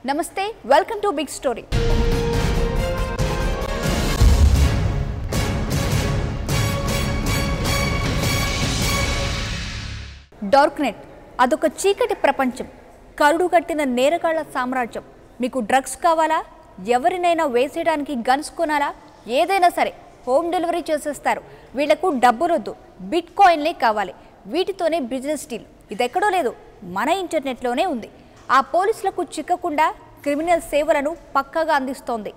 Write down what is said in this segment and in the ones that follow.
నమస్తే welcome to big story dark net అదొక చీకటి ప్రపంచం కరుడు కట్టిన నేరగాళ్ల సామ్రాజ్యం మీకు డ్రగ్స్ కావాలా ఎవరినైనా వేసేయడానికి గన్స్ కొనాలా ఏదైనా సరే హోమ్ డెలివరీ చేసేస్తారు వీళ్లకు డబ్బులొద్దు బిట్ కాయిన్లే కావాలి వీటితోనే బిజినెస్ డీల్ ఇదెక్కడో లేదు మన ఇంటర్నెట్లోనే ఉంది ఆ పోలీసులకు చిక్కకుండా క్రిమినల్ సేవలను పక్కాగా అందిస్తోంది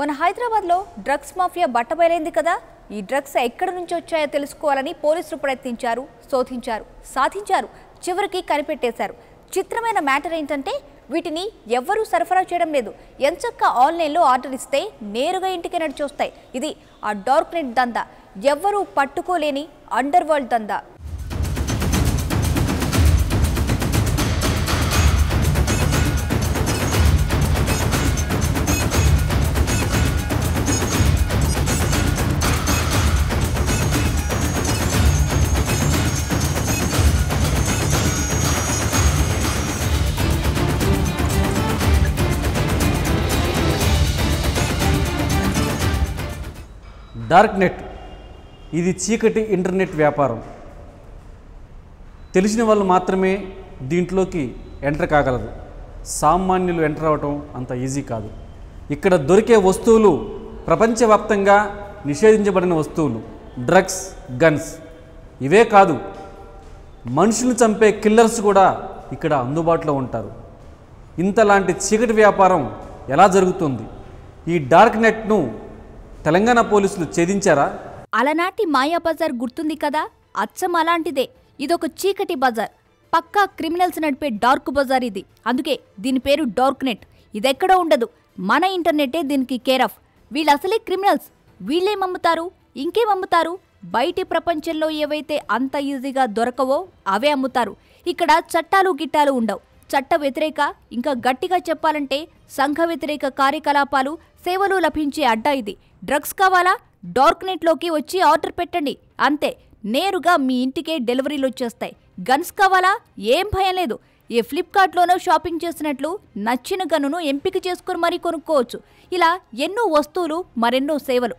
మన హైదరాబాద్లో డ్రగ్స్ మాఫియా బట్టబయలైంది కదా ఈ డ్రగ్స్ ఎక్కడి నుంచి వచ్చాయో తెలుసుకోవాలని పోలీసులు ప్రయత్నించారు శోధించారు సాధించారు చివరికి కనిపెట్టేశారు చిత్రమైన మ్యాటర్ ఏంటంటే వీటిని ఎవ్వరూ సరఫరా చేయడం లేదు ఎంచక్కా ఆన్లైన్లో ఆర్డర్ ఇస్తే నేరుగా ఇంటికి నడిచొస్తాయి ఇది ఆ డార్క్ నెట్ దందా ఎవ్వరూ పట్టుకోలేని అండర్ వరల్డ్ దందా డార్క్ నెట్ ఇది చీకటి ఇంటర్నెట్ వ్యాపారం తెలిసిన వాళ్ళు మాత్రమే దీంట్లోకి ఎంటర్ కాగలరు సామాన్యులు ఎంటర్ అవ్వటం అంత ఈజీ కాదు ఇక్కడ దొరికే వస్తువులు ప్రపంచవ్యాప్తంగా నిషేధించబడిన వస్తువులు డ్రగ్స్ గన్స్ ఇవే కాదు మనుషులను చంపే కిల్లర్స్ కూడా ఇక్కడ అందుబాటులో ఉంటారు ఇంతలాంటి చీకటి వ్యాపారం ఎలా జరుగుతుంది ఈ డార్క్ నెట్ను తెలంగాణ పోలీసులు ఛేదించారా అలనాటి మాయా బజార్ గుర్తుంది కదా అచ్చం అలాంటిదే ఇదొక చీకటి బజార్ పక్కా క్రిమినల్స్ నడిపే డార్క్ బజార్ ఇది అందుకే దీని పేరు డార్క్ నెట్ ఇదెక్కడో ఉండదు మన ఇంటర్నెటే దీనికి కేర్ ఆఫ్ వీళ్ళు అసలే క్రిమినల్స్ వీళ్ళేమమ్ముతారు ఇంకేమమ్ముతారు బయటి ప్రపంచంలో ఏవైతే అంత ఈజీగా దొరకవో అవే అమ్ముతారు ఇక్కడ చట్టాలు గిట్టాలు ఉండవు చట్ట వ్యతిరేక ఇంకా గట్టిగా చెప్పాలంటే సంఘ వ్యతిరేక కార్యకలాపాలు సేవలు లభించే అడ్డా ఇది డ్రగ్స్ కావాలా డార్క్ నెట్లోకి వచ్చి ఆర్డర్ పెట్టండి అంతే నేరుగా మీ ఇంటికే డెలివరీలు వచ్చేస్తాయి గన్స్ కావాలా ఏం భయం లేదు ఏ ఫ్లిప్కార్ట్లోనో షాపింగ్ చేసినట్లు నచ్చిన గన్నును ఎంపిక చేసుకుని మరీ కొనుక్కోవచ్చు ఇలా ఎన్నో వస్తువులు మరెన్నో సేవలు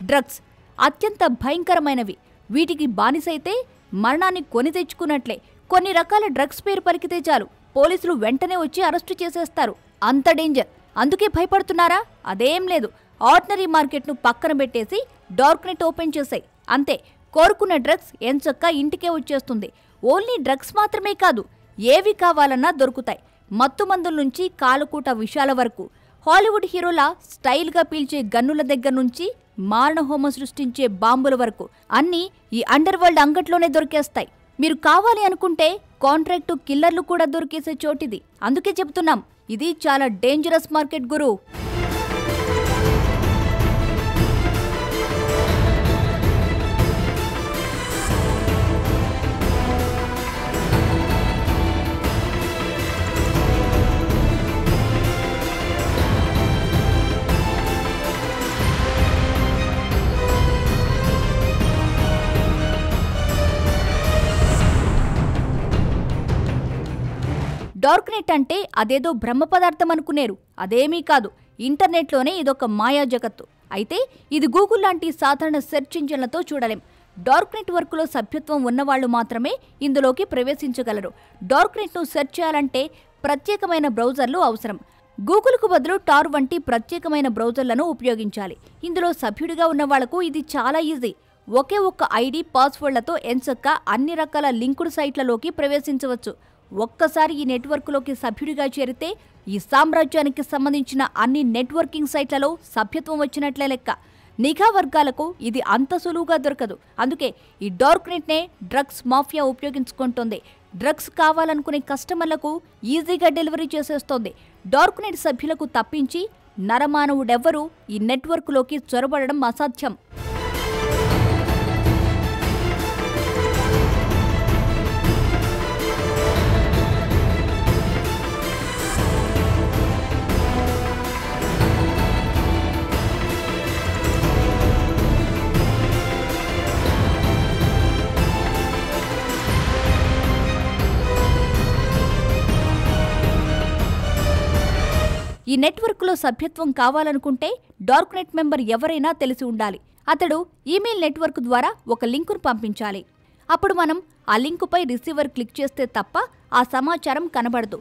డ్రగ్స్ అత్యంత భయంకరమైనవి వీటికి బానిసైతే మరణాన్ని కొని తెచ్చుకున్నట్లే కొన్ని రకాల డ్రగ్స్ పేరు పలికితే చాలు పోలీసులు వెంటనే వచ్చి అరెస్టు చేసేస్తారు అంత డేంజర్ అందుకే భయపడుతున్నారా అదేం లేదు ఆర్డినరీ మార్కెట్ను పక్కన పెట్టేసి డార్క్ నెట్ ఓపెన్ చేసాయి అంతే కోరుకున్న డ్రగ్స్ ఎంచక్కా ఇంటికే వచ్చేస్తుంది ఓన్లీ డ్రగ్స్ మాత్రమే కాదు ఏవి కావాలన్నా దొరుకుతాయి మత్తుమందుల నుంచి కాలుకూట విషయాల వరకు హాలీవుడ్ హీరోల స్టైల్గా పీల్చే గన్నుల దగ్గర నుంచి మారణహోమం సృష్టించే బాంబుల వరకు అన్నీ ఈ అండర్ వరల్డ్ అంగట్లోనే దొరికేస్తాయి మీరు కావాలి అనుకుంటే కాంట్రాక్టు కిల్లర్లు కూడా దొరికేసే చోటిది అందుకే చెబుతున్నాం ఇది చాలా డేంజరస్ మార్కెట్ గురు డార్క్ నెట్ అంటే అదేదో బ్రహ్మ పదార్థం అనుకునేరు అదేమీ కాదు ఇంటర్నెట్లోనే ఇదొక మాయా జగత్తు అయితే ఇది గూగుల్ లాంటి సాధారణ సెర్చ్ ఇంజిన్లతో చూడలేం డార్క్ నెట్ వర్క్లో సభ్యత్వం ఉన్నవాళ్లు మాత్రమే ఇందులోకి ప్రవేశించగలరు డార్క్ నెట్ను సెర్చ్ చేయాలంటే ప్రత్యేకమైన బ్రౌజర్లు అవసరం గూగుల్కు బదులు టార్ వంటి ప్రత్యేకమైన బ్రౌజర్లను ఉపయోగించాలి ఇందులో సభ్యుడిగా ఉన్న వాళ్లకు ఇది చాలా ఈజీ ఒకే ఒక్క ఐడి పాస్వర్డ్లతో ఎంచక్కా అన్ని రకాల లింకుడు సైట్లలోకి ప్రవేశించవచ్చు ఒక్కసారి ఈ నెట్వర్క్లోకి సభ్యుడిగా చేరితే ఈ సామ్రాజ్యానికి సంబంధించిన అన్ని నెట్వర్కింగ్ సైట్లలో సభ్యత్వం వచ్చినట్లే లెక్క నిఘా వర్గాలకు ఇది అంత సులువుగా దొరకదు. అందుకే ఈ డార్క్ నెట్ నే డ్రగ్స్ మాఫియా ఉపయోగించుకుంటోంది. డ్రగ్స్ కావాలనుకునే కస్టమర్లకు ఈజీగా డెలివరీ చేసేస్తోంది. డార్క్ నెట్ సభ్యులకు తప్పించి నరమానవుడెవ్వరూ ఈ నెట్వర్క్లోకి చొరబడడం అసాధ్యం. ఈ నెట్వర్క్లో సభ్యత్వం కావాలనుకుంటే డార్క్ నెట్ మెంబర్ ఎవరైనా తెలిసి ఉండాలి. అతడు ఈమెయిల్ నెట్వర్క్ ద్వారా ఒక లింకును పంపించాలి. అప్పుడు మనం ఆ లింకుపై రిసీవర్ క్లిక్ చేస్తే తప్ప ఆ సమాచారం కనబడదు.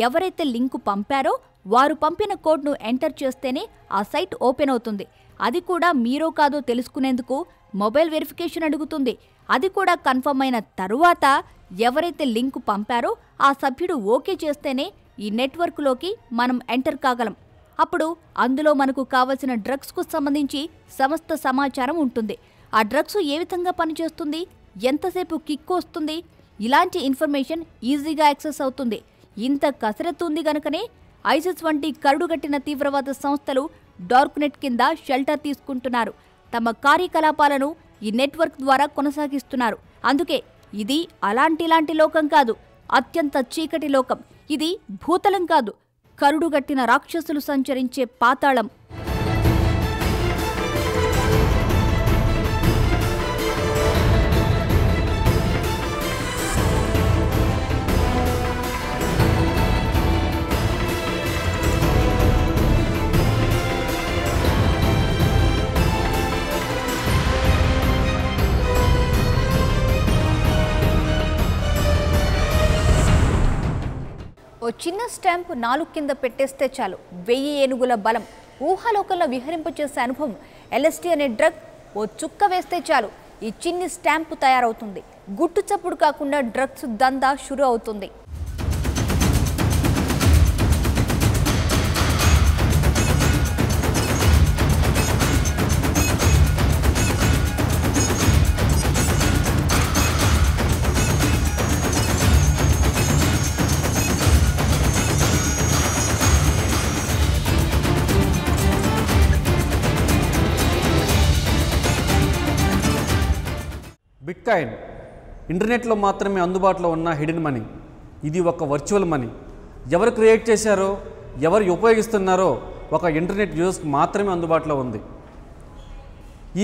ఎవరైతే లింకు పంపారో వారు పంపిన కోడ్ను ఎంటర్ చేస్తేనే ఆ సైట్ ఓపెన్ అవుతుంది. అది కూడా మీరో కాదో తెలుసుకునేందుకు మొబైల్ వెరిఫికేషన్ అడుగుతుంది. అది కూడా కన్ఫర్మ్ అయిన తరువాత ఎవరైతే లింకు పంపారో ఆ సభ్యుడు ఓకే చేస్తేనే ఈ నెట్వర్క్లోకి మనం ఎంటర్ కాగలం. అప్పుడు అందులో మనకు కావలసిన డ్రగ్స్కు సంబంధించి సమస్త సమాచారం ఉంటుంది. ఆ డ్రగ్స్ ఏ విధంగా పనిచేస్తుంది, ఎంతసేపు కిక్ వస్తుంది, ఇలాంటి ఇన్ఫర్మేషన్ ఈజీగా యాక్సెస్ అవుతుంది. ఇంత కసరత్తు ఉంది గనుకనే ఐసిస్ వంటి కరుడుగట్టిన తీవ్రవాద సంస్థలు డార్క్ నెట్ కింద షెల్టర్ తీసుకుంటున్నారు. తమ కార్యకలాపాలను ఈ నెట్వర్క్ ద్వారా కొనసాగిస్తున్నారు. అందుకే ఇది అలాంటి లోకం కాదు, అత్యంత చీకటి లోకం. ఇది భూతలం కాదు, కరుడుగట్టిన రాక్షసులు సంచరించే పాతాళం. ఓ చిన్న స్టాంప్ 4 కింద పెట్టేస్తే చాలు 1000 ఏనుగుల బలం. ఊహాలోకంలో విహరింపచేసే అనుభవం. ఎల్ఎస్టీ అనే డ్రగ్ ఓ చుక్క వేస్తే చాలు ఈ చిన్ని స్టాంపు తయారవుతుంది. గుట్టు చప్పుడు కాకుండా డ్రగ్స్ దందా షురు అవుతుంది. బిట్కాయిన్ ఇంటర్నెట్లో మాత్రమే అందుబాటులో ఉన్న హిడెన్ మనీ. ఇది ఒక వర్చువల్ మనీ. ఎవరు క్రియేట్ చేశారో, ఎవరు ఉపయోగిస్తున్నారో ఒక ఇంటర్నెట్ యూజర్స్కి మాత్రమే అందుబాటులో ఉంది.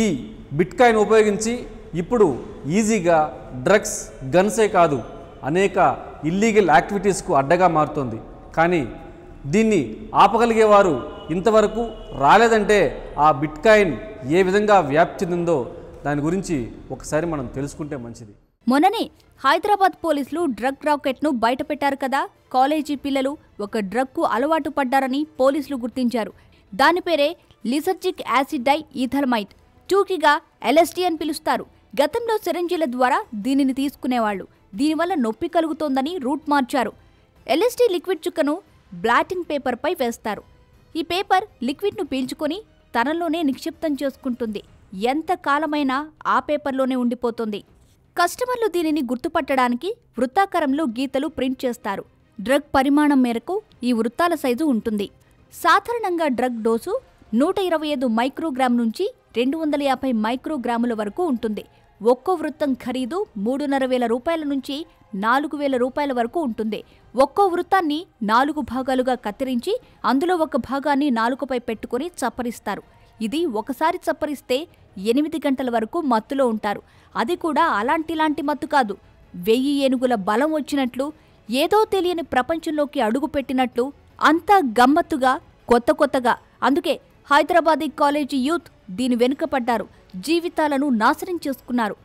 ఈ బిట్కాయిన్ ఉపయోగించి ఇప్పుడు ఈజీగా డ్రగ్స్, గన్సే కాదు అనేక ఇల్లీగల్ యాక్టివిటీస్కు అడ్డగా మారుతుంది. కానీ దీన్ని ఆపగలిగేవారు ఇంతవరకు రాలేదంటే ఆ బిట్కాయిన్ ఏ విధంగా వ్యాప్తి చెందిందో దాని గురించి ఒకసారి మనం తెలుసుకుంటే మంచిది. మొన్ననే హైదరాబాద్ పోలీసులు డ్రగ్ రాకెట్ను బయటపెట్టారు కదా. కాలేజీ పిల్లలు ఒక డ్రగ్కు అలవాటు పడ్డారని పోలీసులు గుర్తించారు. దాని పేరే లిసర్జిక్ యాసిడ్ డై ఈథల్మైట్, టూకీగా ఎల్ఎస్టీ అని పిలుస్తారు. గతంలో సిరంజీల ద్వారా దీనిని తీసుకునేవాళ్లు. దీనివల్ల నొప్పి కలుగుతోందని రూట్ మార్చారు. ఎల్ఎస్టీ లిక్విడ్ చుక్కను బ్లాటింగ్ పేపర్పై వేస్తారు. ఈ పేపర్ లిక్విడ్ను పీల్చుకొని తనలోనే నిక్షిప్తం చేసుకుంటుంది. ఎంత కాలమైనా ఆ పేపర్లోనే ఉండిపోతుంది. కస్టమర్లు దీనిని గుర్తుపట్టడానికి వృత్తాకారంలో గీతలు ప్రింట్ చేస్తారు. డ్రగ్ పరిమాణం మేరకు ఈ వృత్తాల సైజు ఉంటుంది. సాధారణంగా డ్రగ్ డోసు 125 మైక్రోగ్రామ్ నుంచి 250 మైక్రోగ్రాముల వరకు ఉంటుంది. ఒక్కో వృత్తం ఖరీదు 3,500 రూపాయల నుంచి 4,000 రూపాయల వరకు ఉంటుంది. ఒక్కో వృత్తాన్ని 4 భాగాలుగా కత్తిరించి అందులో ఒక భాగాన్ని నాలుకపై పెట్టుకుని చప్పరిస్తారు. ఇది ఒకసారి చప్పరిస్తే 8 గంటల వరకు మత్తులో ఉంటారు. అది కూడా అలాంటి మత్తు కాదు. 1000 ఏనుగుల బలం వచ్చినట్లు, ఏదో తెలియని ప్రపంచంలోకి అడుగుపెట్టినట్లు, అంతా గమ్మత్తుగా, కొత్తగా. అందుకే హైదరాబాదీ కాలేజీ యూత్ దీని వెనుక పడ్డారు. జీవితాలను నాశనం చేసుకున్నారు.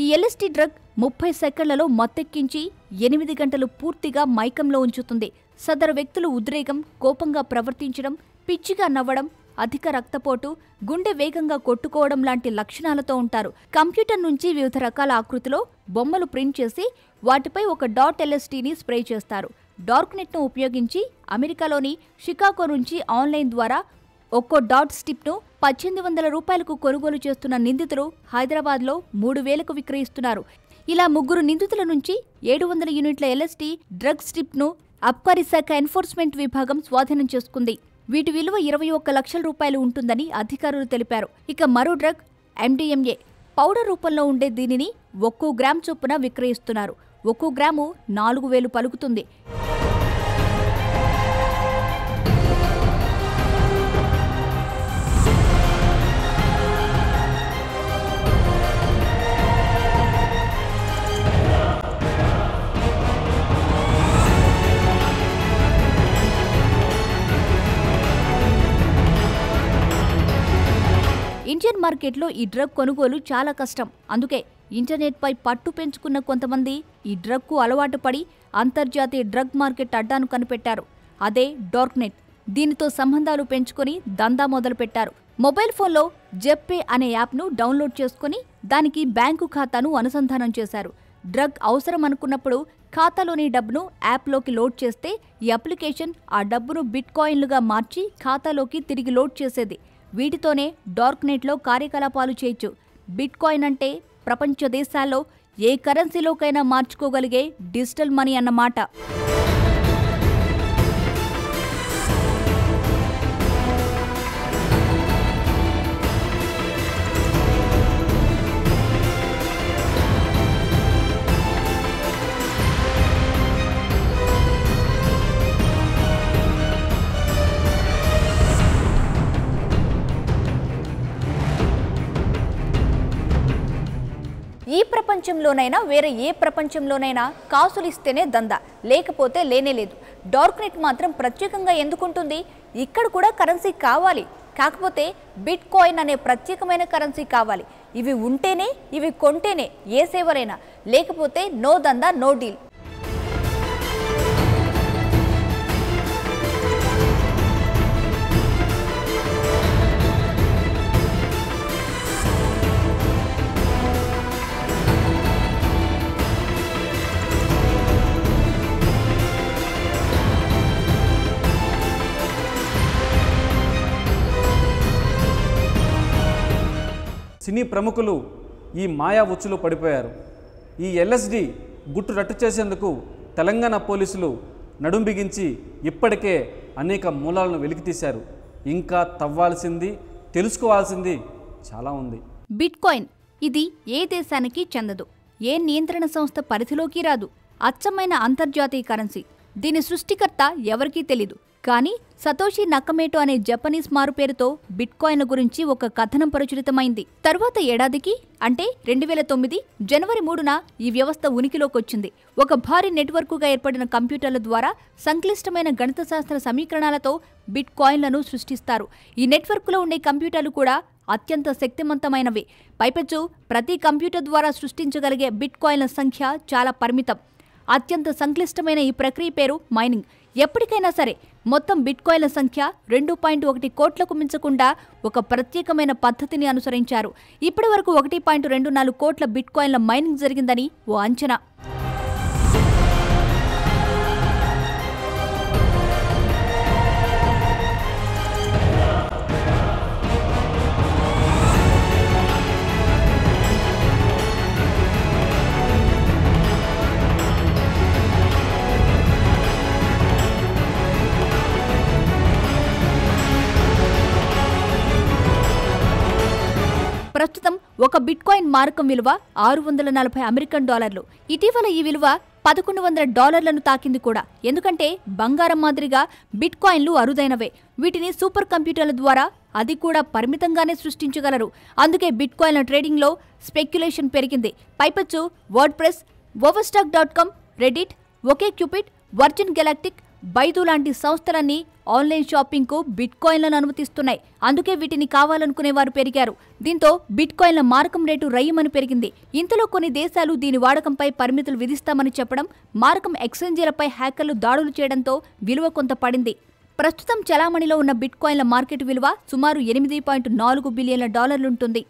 ఈ ఎల్ఎస్టీ డ్రగ్ 30 సెకండ్లలో మత్తెక్కించి 8 గంటలు పూర్తిగా మైకంలో ఉంచుతుంది. సదరు వ్యక్తులు ఉద్రేకం, కోపంగా ప్రవర్తించడం, పిచ్చిగా నవ్వడం, అధిక రక్తపోటు, గుండె వేగంగా కొట్టుకోవడం లాంటి లక్షణాలతో ఉంటారు. కంప్యూటర్ నుంచి వివిధ రకాల ఆకృతిలో బొమ్మలు ప్రింట్ చేసి వాటిపై ఒక .lsdని స్ప్రే చేస్తారు. డార్క్ నెట్ను ఉపయోగించి అమెరికాలోని షికాగో నుంచి ఆన్లైన్ ద్వారా ఒక్కో డాట్ స్టిప్ను 1800 రూపాయలకు కొనుగోలు చేస్తున్న నిందితులు హైదరాబాద్లో 3000కు విక్రయిస్తున్నారు. ఇలా ముగ్గురు నిందితుల నుంచి 700 యూనిట్ల LSD డ్రగ్ స్ట్రిప్ను అబ్కారీ శాఖ ఎన్ఫోర్స్మెంట్ విభాగం స్వాధీనం చేసుకుంది. వీటి విలువ 21 లక్షల రూపాయలు ఉంటుందని అధికారులు తెలిపారు. ఇక మరో డ్రగ్ MDMA పౌడర్ రూపంలో ఉండే దీనిని ఒక్కో గ్రామ్ చొప్పున విక్రయిస్తున్నారు. ఒక్కో గ్రాము 4000 పలుకుతుంది. ఇండియన్ మార్కెట్లో ఈ డ్రగ్ కొనుగోలు చాలా కష్టం. అందుకే ఇంటర్నెట్పై పట్టు పెంచుకున్న కొంతమంది ఈ డ్రగ్కు అలవాటు పడి అంతర్జాతీయ డ్రగ్ మార్కెట్ అడ్డాను కనిపెట్టారు. అదే డార్క్ నెట్. దీనితో సంబంధాలు పెంచుకొని దందా మొదలుపెట్టారు. మొబైల్ ఫోన్లో జెప్పే అనే యాప్ను డౌన్లోడ్ చేసుకుని దానికి బ్యాంకు ఖాతాను అనుసంధానం చేశారు. డ్రగ్ అవసరం అనుకున్నప్పుడు ఖాతాలోని డబ్బును యాప్లోకి లోడ్ చేస్తే ఈ అప్లికేషన్ ఆ డబ్బును బిట్కాయిన్లుగా మార్చి ఖాతాలోకి తిరిగి లోడ్ చేసేది. వీటితోనే డార్క్ నెట్లో కార్యకలాపాలు చేయొచ్చు. బిట్కాయిన్ అంటే ప్రపంచ దేశాల్లో ఏ కరెన్సీలోకైనా మార్చుకోగలిగే డిజిటల్ మనీ అన్నమాట. ఈ ప్రపంచంలోనైనా వేరే ఏ ప్రపంచంలోనైనా కాసులిస్తేనే దందా, లేకపోతే లేనేలేదు. డార్క్ నెట్ మాత్రం ప్రత్యేకంగా ఎందుకుంటుంది? ఇక్కడ కూడా కరెన్సీ కావాలి. కాకపోతే బిట్ కాయిన్ అనే ప్రత్యేకమైన కరెన్సీ కావాలి. ఇవి ఉంటేనే, ఇవి కొంటేనే ఏ సేవరైనా, లేకపోతే నో దందా, నో డీల్. సినీ ప్రముఖులు ఈ మాయా ఉచ్చులో పడిపోయారు. ఈ LSD గుట్టు రట్టు చేసేందుకు తెలంగాణ పోలీసులు నడుం బిగించి ఇప్పటికే అనేక మూలాలను వెలికితీశారు. ఇంకా తవ్వాల్సింది, తెలుసుకోవాల్సింది చాలా ఉంది. బిట్కాయిన్ ఇది ఏ దేశానికి చెందదు, ఏ నియంత్రణ సంస్థ పరిధిలోకి రాదు. అచ్చమైన అంతర్జాతీయ కరెన్సీ. దీని సృష్టికర్త ఎవరికీ తెలీదు. కానీ సతోషి నకమోటో అనే జపనీస్ మారుపేరుతో బిట్కాయిన్ గురించి ఒక కథనం ప్రచురితమైంది. తరువాత ఏడాదికి అంటే 2009 జనవరి 3న ఈ వ్యవస్థ ఉనికిలోకొచ్చింది. ఒక భారీ నెట్వర్కుగా ఏర్పడిన కంప్యూటర్ల ద్వారా సంక్లిష్టమైన గణిత శాస్త్ర సమీకరణాలతో బిట్కాయిన్లను సృష్టిస్తారు. ఈ నెట్వర్క్లో ఉండే కంప్యూటర్లు కూడా అత్యంత శక్తివంతమైనవి. పైపెచ్చు ప్రతి కంప్యూటర్ ద్వారా సృష్టించగలిగే బిట్కాయిన్ల సంఖ్య చాలా పరిమితం. అత్యంత సంక్లిష్టమైన ఈ ప్రక్రియ పేరు మైనింగ్. ఎప్పటికైనా సరే మొత్తం బిట్కాయిన్ల సంఖ్య 2.1 కోట్లకు మించకుండా ఒక ప్రత్యేకమైన పద్ధతిని అనుసరించారు. ఇప్పటి వరకు 1.24 కోట్ల బిట్కాయిన్ల మైనింగ్ జరిగిందని ఓ అంచనా. ప్రస్తుతం ఒక బిట్కాయిన్ మారకం విలువ $640. ఇటీవల ఈ విలువ $1100 తాకింది కూడా. ఎందుకంటే బంగారం మాదిరిగా బిట్కాయిన్లు అరుదైనవే. వీటిని సూపర్ కంప్యూటర్ల ద్వారా అది కూడా పరిమితంగానే సృష్టించగలరు. అందుకే బిట్కాయిన్ల ట్రేడింగ్లో స్పెక్యులేషన్ పెరిగింది. పైపచ్చు word press, Overstock, Reddit, OkCupid, Virgin Galactic, Baidu లాంటి సంస్థలన్నీ ఆన్లైన్ షాపింగ్కు బిట్కాయిన్లను అనుమతిస్తున్నాయి. అందుకే వీటిని కావాలనుకునే వారు పెరిగారు. దీంతో బిట్కాయిన్ల మారకం రేటు రయ్యమని పెరిగింది. ఇంతలో కొన్ని దేశాలు దీని వాడకంపై పరిమితులు విధిస్తామని చెప్పడం, మారకం ఎక్స్చేంజీలపై హ్యాకర్లు దాడులు చేయడంతో విలువ కొంత పడింది. ప్రస్తుతం చలామణిలో ఉన్న బిట్కాయిన్ల మార్కెట్ విలువ సుమారు $8.4 బిలియన్లుంటుంది.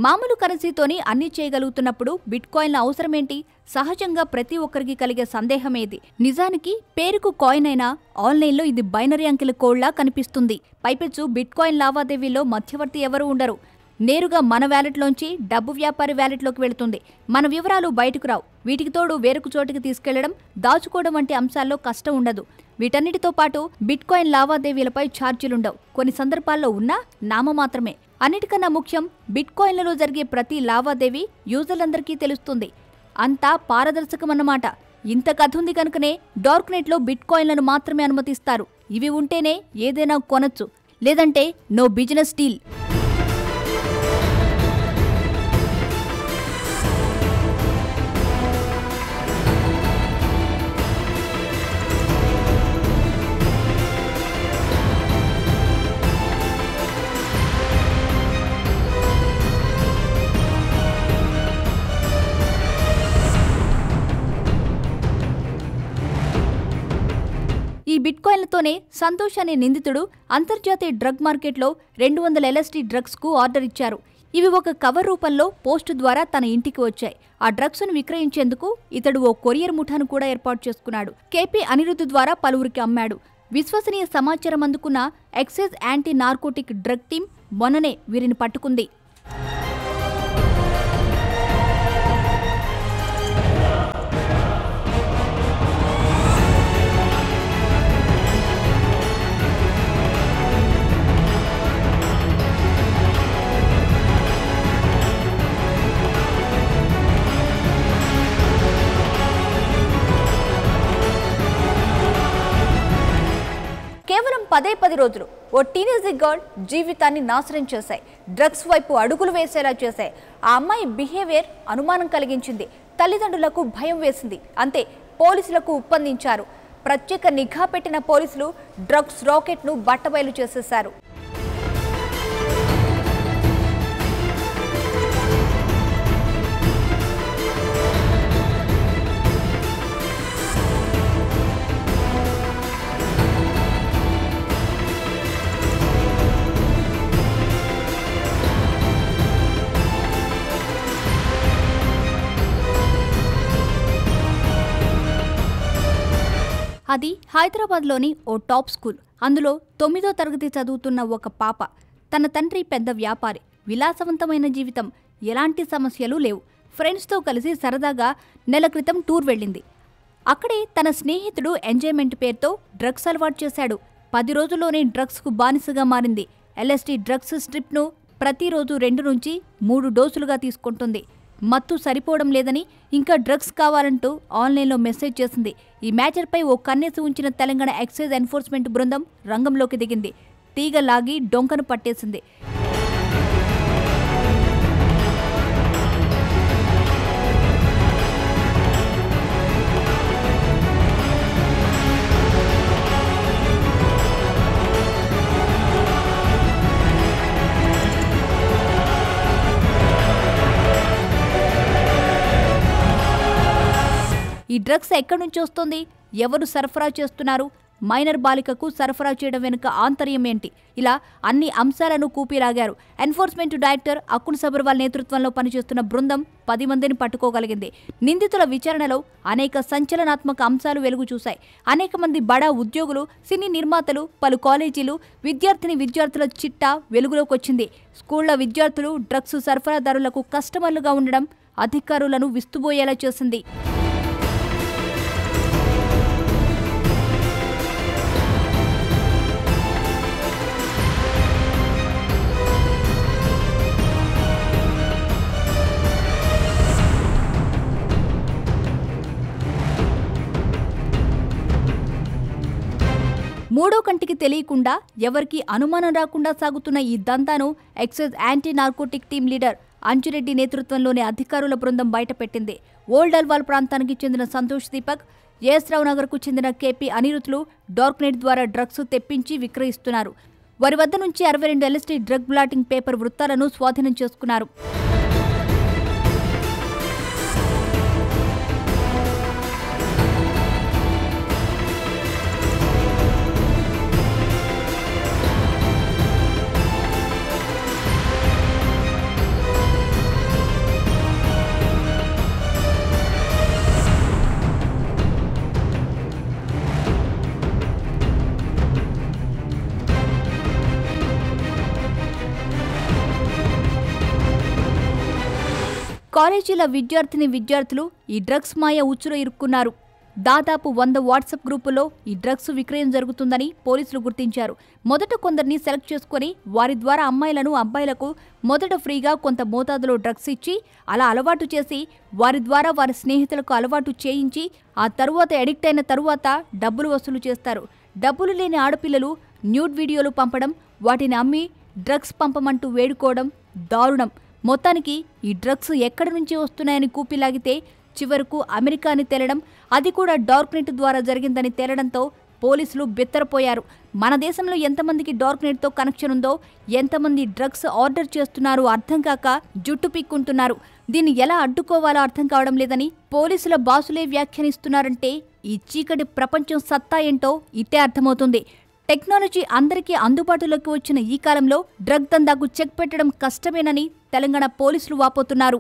మామూలు కరెన్సీతోని అన్ని చేయగలుగుతున్నప్పుడు బిట్కాయిన్ల అవసరమేంటి? సహజంగా ప్రతి ఒక్కరికి కలిగే సందేహమేది. నిజానికి పేరుకు కాయిన్ అయినా ఆన్లైన్లో ఇది బైనరీ అంకెల కోడ్లా కనిపిస్తుంది. పైపెచ్చు బిట్కాయిన్ లావాదేవీల్లో మధ్యవర్తి ఎవరూ ఉండరు. నేరుగా మన వ్యాలెట్లోంచి డబ్బు వ్యాపారి వ్యాలెట్లోకి వెళుతుంది. మన వివరాలు బయటకు రావు. వీటికి తోడు వేరొక చోటికి తీసుకెళ్లడం, దాచుకోవడం వంటి అంశాల్లో కష్టం ఉండదు. వీటన్నిటితో పాటు బిట్కాయిన్ లావాదేవీలపై ఛార్జీలుండవు. కొన్ని సందర్భాల్లో ఉన్నా నామమాత్రమే. అన్నిటికన్నా ముఖ్యం, బిట్కాయిన్లలో జరిగే ప్రతి లావాదేవీ యూజర్లందరికీ తెలుస్తుంది. అంతా పారదర్శకమన్నమాట. ఇంత కథ ఉంది కనుకనే డార్క్ నెట్లో బిట్కాయిన్లను మాత్రమే అనుమతిస్తారు. ఇవి ఉంటేనే ఏదైనా కొనొచ్చు, లేదంటే నో బిజినెస్ డీల్. ఈ బిట్కాయిన్లతోనే సంతోష్ అనే నిందితుడు అంతర్జాతీయ డ్రగ్ మార్కెట్లో 200 LSD డ్రగ్స్కు ఆర్డర్ ఇచ్చారు. ఇవి ఒక కవర్ రూపంలో పోస్టు ద్వారా తన ఇంటికి వచ్చాయి. ఆ డ్రగ్స్ను విక్రయించేందుకు ఇతడు ఓ కొరియర్ ముఠాను కూడా ఏర్పాటు చేసుకున్నాడు. కేపీ అనిరుద్ధ్ ద్వారా పలువురికి అమ్మాడు. విశ్వసనీయ సమాచారం అందుకున్న excise anti narcotic drug team మొన్ననే వీరిని పట్టుకుంది. కేవలం 10 రోజులు ఓ టీనేజ్ గర్ల్ జీవితాన్ని నాశనం చేశాయి. డ్రగ్స్ వైపు అడుగులు వేసేలా చేశాయి. ఆ అమ్మాయి బిహేవియర్ అనుమానం కలిగించింది. తల్లిదండ్రులకు భయం వేసింది. అంతే, పోలీసులకు ఉప్పందించారు. ప్రత్యేక నిఘా పెట్టిన పోలీసులు డ్రగ్స్ రాకెట్ను బట్టబయలు చేసేశారు. అది హైదరాబాద్లోని ఓ టాప్ స్కూల్. అందులో 9వ తరగతి చదువుతున్న ఒక పాప. తన తండ్రి పెద్ద వ్యాపారి. విలాసవంతమైన జీవితం. ఎలాంటి సమస్యలు లేవు. ఫ్రెండ్స్తో కలిసి సరదాగా నెల క్రితం టూర్ వెళ్ళింది. అక్కడే తన స్నేహితుడు ఎంజాయ్మెంట్ పేరుతో డ్రగ్స్ అలవాటు చేశాడు. 10 రోజుల్లోనే డ్రగ్స్కు బానిసగా మారింది. LSD డ్రగ్స్ స్ట్రిప్ను ప్రతిరోజు 2 నుంచి 3 డోసులుగా తీసుకుంటుంది. మత్తు సరిపోవడం లేదని ఇంకా డ్రగ్స్ కావాలంటూ ఆన్లైన్లో మెసేజ్ చేసింది. ఈ మ్యాటర్పై ఓ కన్నేసి ఉంచిన తెలంగాణ ఎక్సైజ్ ఎన్ఫోర్స్మెంట్ బృందం రంగంలోకి దిగింది. తీగ లాగి డొంకను పట్టేసింది. ఈ డ్రగ్స్ ఎక్కడి నుంచి వస్తుంది? ఎవరు సరఫరా చేస్తున్నారు? మైనర్ బాలికకు సరఫరా చేయడం వెనుక ఆంతర్యం ఏంటి? ఇలా అన్ని అంశాలను కూపిలాగారు. ఎన్ఫోర్స్మెంట్ డైరెక్టర్ అకున్ సబర్వాల్ నేతృత్వంలో పనిచేస్తున్న బృందం 10 మందిని పట్టుకోగలిగింది. నిందితుల విచారణలో అనేక సంచలనాత్మక అంశాలు వెలుగు చూశాయి. అనేక మంది బడా ఉద్యోగులు, సినీ నిర్మాతలు, పలు కాలేజీలు, విద్యార్థుల చిట్టా వెలుగులోకి వచ్చింది. స్కూళ్ల విద్యార్థులు డ్రగ్స్ సరఫరాదారులకు కస్టమర్లుగా ఉండడం అధికారులను విస్తుబోయేలా చేసింది. మూడో కంటికి తెలియకుండా ఎవరికి అనుమానం రాకుండా సాగుతున్న ఈ దందాను excise anti narcotic team leader Anjureddy నేతృత్వంలోని అధికారుల బృందం బయటపెట్టింది. ఓల్డ్ అల్వాల్ ప్రాంతానికి చెందిన సంతోష్ దీపక్, ఏఎస్ రావు నగర్కు చెందిన కేపీ అనిరుత్లు డార్క్ నెట్ ద్వారా డ్రగ్స్ తెప్పించి విక్రయిస్తున్నారు. వారి వద్ద నుంచి 62 LSD డ్రగ్ బ్లాటింగ్ పేపర్ వృత్తాలను స్వాధీనం చేసుకున్నారు. కాలేజీల విద్యార్థులు ఈ డ్రగ్స్ మాయ ఉచ్చులో ఇరుక్కున్నారు. దాదాపు 100 వాట్సాప్ గ్రూపుల్లో ఈ డ్రగ్స్ విక్రయం జరుగుతుందని పోలీసులు గుర్తించారు. మొదట కొందరిని సెలెక్ట్ చేసుకుని వారి ద్వారా అబ్బాయిలకు మొదట ఫ్రీగా కొంత మోతాదులో డ్రగ్స్ ఇచ్చి అలా అలవాటు చేసి వారి ద్వారా వారి స్నేహితులకు అలవాటు చేయించి ఆ తరువాత ఎడిక్ట్ అయిన తరువాత డబ్బులు వసూలు చేస్తారు. డబ్బులు లేని ఆడపిల్లలు న్యూడ్ వీడియోలు పంపడం, వాటిని అమ్మి డ్రగ్స్ పంపమంటూ వేడుకోవడం దారుణం. మొత్తానికి ఈ డ్రగ్స్ ఎక్కడి నుంచి వస్తున్నాయని కూపిలాగితే చివరకు అమెరికా అని తేలడం, అది కూడా డార్క్ నెట్ ద్వారా జరిగిందని తేలడంతో పోలీసులు బెత్తరపోయారు. మన దేశంలో ఎంతమందికి డార్క్ నెట్తో కనెక్షన్ ఉందో, ఎంతమంది డ్రగ్స్ ఆర్డర్ చేస్తున్నారో అర్థం కాక జుట్టు పీక్కుంటున్నారు. దీన్ని ఎలా అడ్డుకోవాలో అర్థం కావడం లేదని పోలీసుల బాసులే వ్యాఖ్యానిస్తున్నారంటే ఈ చీకటి ప్రపంచం సత్తా ఏంటో ఇట్టే అర్థమవుతుంది. టెక్నాలజీ అందరికీ అందుబాటులోకి వచ్చిన ఈ కాలంలో డ్రగ్ దందాకు చెక్ పెట్టడం కష్టమేనని తెలంగాణ పోలీసులు వాపోతున్నారు.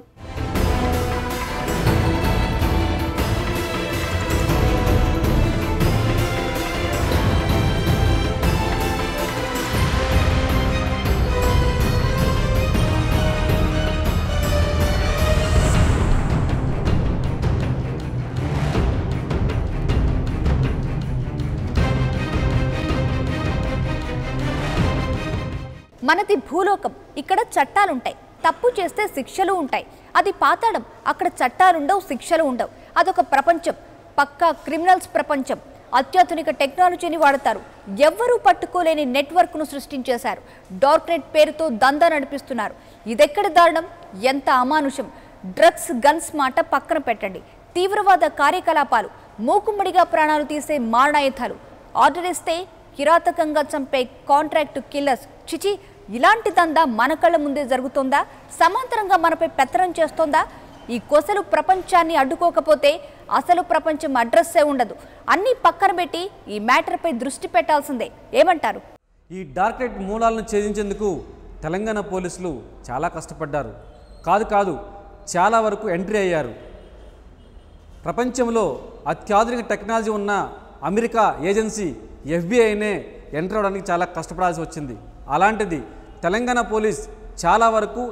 మనది భూలోకం, ఇక్కడ చట్టాలుంటాయి. తప్పు చేస్తే శిక్షలు ఉంటాయి. అది పాతాళం, అక్కడ చట్టాలుండవు, శిక్షలు ఉండవు. అదొక ప్రపంచం, పక్కా క్రిమినల్స్ ప్రపంచం. అత్యాధునిక టెక్నాలజీని వాడతారు. ఎవ్వరూ పట్టుకోలేని నెట్వర్క్ను సృష్టించేశారు. డార్క్ నెట్ పేరుతో దందా నడిపిస్తున్నారు. ఇదెక్కడ దారుణం, ఎంత అమానుషం. డ్రగ్స్, గన్స్ మాట పక్కన పెట్టండి. తీవ్రవాద కార్యకలాపాలు, మూకుమ్మడిగా ప్రాణాలు తీసే మారణాయుధాలు, ఆర్డర్ ఇస్తే కిరాతకంగా చంపే కాంట్రాక్ట్ కిల్లర్స్. చిచి, ఇలాంటి దందా మన కళ్ళ ముందే జరుగుతోందా? సమాంతరంగా మనపై పెత్తనం చేస్తోందా? ఈ కొసలు ప్రపంచాన్ని అడ్డుకోకపోతే అసలు ప్రపంచం అడ్రస్సే ఉండదు. అన్నీ పక్కన పెట్టి ఈ మ్యాటర్పై దృష్టి పెట్టాల్సిందే. ఏమంటారు? ఈ డార్క్ నెట్ మూలాలను ఛేదించేందుకు తెలంగాణ పోలీసులు చాలా కష్టపడ్డారు. కాదు చాలా వరకు ఎంట్రీ అయ్యారు. ప్రపంచంలో అత్యాధునిక టెక్నాలజీ ఉన్న అమెరికా ఏజెన్సీ FBI ఎంటర్ అవడానికి చాలా కష్టపడాల్సి వచ్చింది. అలాంటిది తెలంగాణ పోలీస్ చాలా వరకు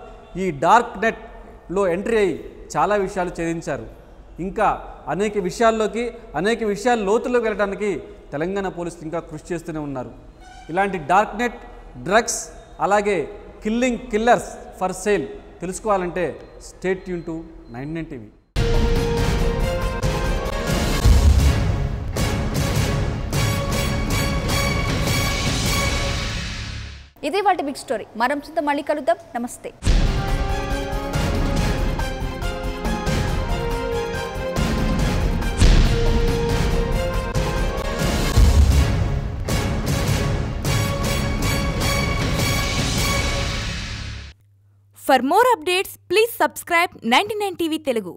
ఈ డార్క్ నెట్లో ఎంట్రీ అయ్యి చాలా విషయాలు ఛేదించారు. ఇంకా అనేక విషయాల లోతుల్లోకి వెళ్ళడానికి తెలంగాణ పోలీసులు ఇంకా కృషి చేస్తూనే ఉన్నారు. ఇలాంటి డార్క్ నెట్, డ్రగ్స్, అలాగే కిల్లర్స్ ఫర్ సేల్ తెలుసుకోవాలంటే స్టే ట్యూన్ టు 99 TV. ఇదే వాటి బిగ్ స్టోరీ. మరం చింత మళ్ళీ కలుద్దాం. నమస్తే. For more updates, please subscribe 99 TV Telugu.